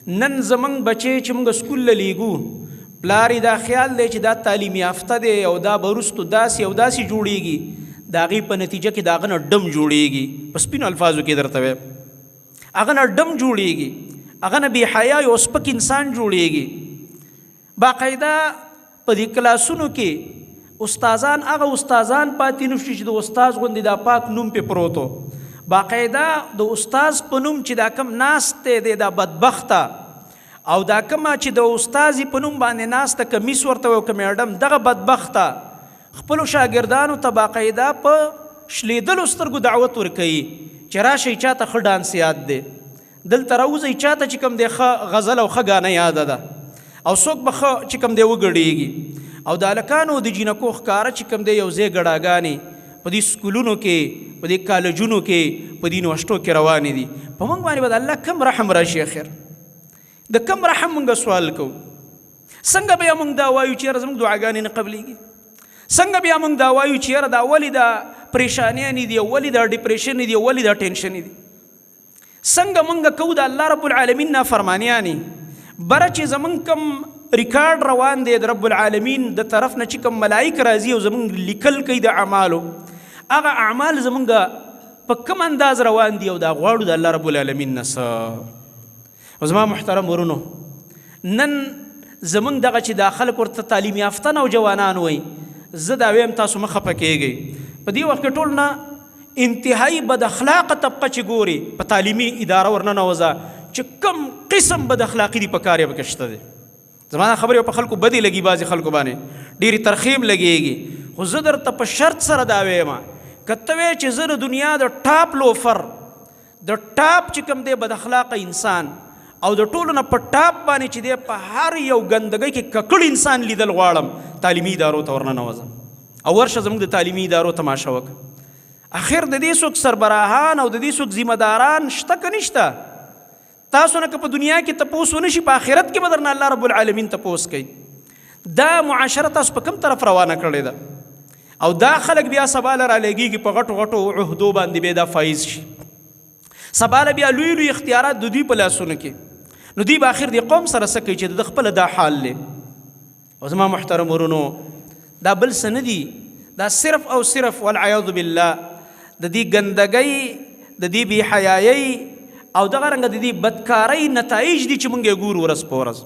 نن زمونږ بچی چې موږ سکول له لیږو پلار یې دا خیال دی چې دا تعلیم یافته دی او دا به وروستو داسې او داسې جوړیږي د هغې په نتیجه کې د هغه نه ډم جوړیږي په سپینو الفاظو کې درته وایم هغه نه ډم جوړیږي هغه نه بې حیا او سپک انسان جوړیږي باقاعده په دې کلاسونو کې استادان هغه استادان پاتې نشي چې د استاد غوندې دا پاک نوم پې پروت و باقاعده د استاد په نوم چې دا کم ناست دی دا بدبخته او دا کومه چې د استازي په نوم باندې ناسته که میس ورته وي که میډم دغه بدبخته خپلو شاګردانو ته باقاعده په شلیدلو سترګو دعوت ورکوي چې راشئ چاته ښه ډانس یاد دی دلته راوځئ چاته چې کوم دی ښه غزل او ښه ګانه یاده ده او څوک به ښه چې کوم دی وګډېږي او د هلکانو د جینکو ښکاره چې کوم دی یو ځای ګډاګانې په دې سکولونو کې په دې کالجونو کې په دې یونیورسټو کې روانې دي په موږ باندې به د الله کم رحم راشي اخر د کم رحم موږ سوال کوو څنګه بیا موږ دا وایو چې یاره زموږ دعاګانې نه قبلېږي څنګه بیا موږ دا وایو چې یاره دا ولې دا پریشانیانې دي او ولې دا ډپریشن دي او ولې دا ټینشن دي څنګه موږ کوو د الله رب العالمین نافرمانیانې بره چې زموږ کم ریکارډ روان دی د رب العالمین د طرف نه چې کوم ملائک راځي او زموږ لیکل کوي د اعمالو هغه اعمال زموږ په کوم انداز روان دي او دا غواړو د الله رب العالمین نه څه او زما محترم ورونو نن زموږ دغه چې دا خلک ورته تعلیم یافته نوجوانان وایي زه دا ویم تاسو مه خفه کیږئ په دې وخت کې ټول نه انتهایی بد اخلاقه طبقه چې ګوري په تعلیمي اداره ورننوځه چې کوم قسم بد اخلاقي دي په کار یې پکې شته دی زما دا خبرې په خلکو بدې لګي بعضې خلکو باندې ډېرې ترخیم لګېږي خو زه درته په شرط سره دا وایم که ته وایې چې زه د دنیا د ټاپ لوفر د ټاپ چې کوم دی بد اخلاقه انسان او د ټولو نه په ټاپ باندې چې دی په هر یو ګندګۍ کې ککړ انسان لیدل غواړم تعلیمي ادارو ته ورننوځم او ورشه زموږ د تعلیمي ادارو تماشه وکړه اخر د دې څوک سربراهان او د دې څوک ذمه داران شته که نشته تاسو نه که په دنیا کې تپوس ونشي په آخرت کې به درنه الله رب العالمین تپوس کوي دا معاشره تاسو په کوم طرف روانه کړې ده او دا خلک بیا سبا له رالیږي په غټو غټو عهدو باندې بیا دا فایز شي سبا له بیا لوی لوی اختیارات د دوی په لاسونو کې نو دوی به آخر د قوم سره څه کوي چې د خپله دا حال دی او زما محترم ورونو دا بل څه نه دي دا صرف او صرف والعیاذ بالله د دې ګندګۍ د دې بې حیایۍ او دغه رنګه د دې بدکارۍ نتایج دي چې موږ یې ګورو ورځ په ورځ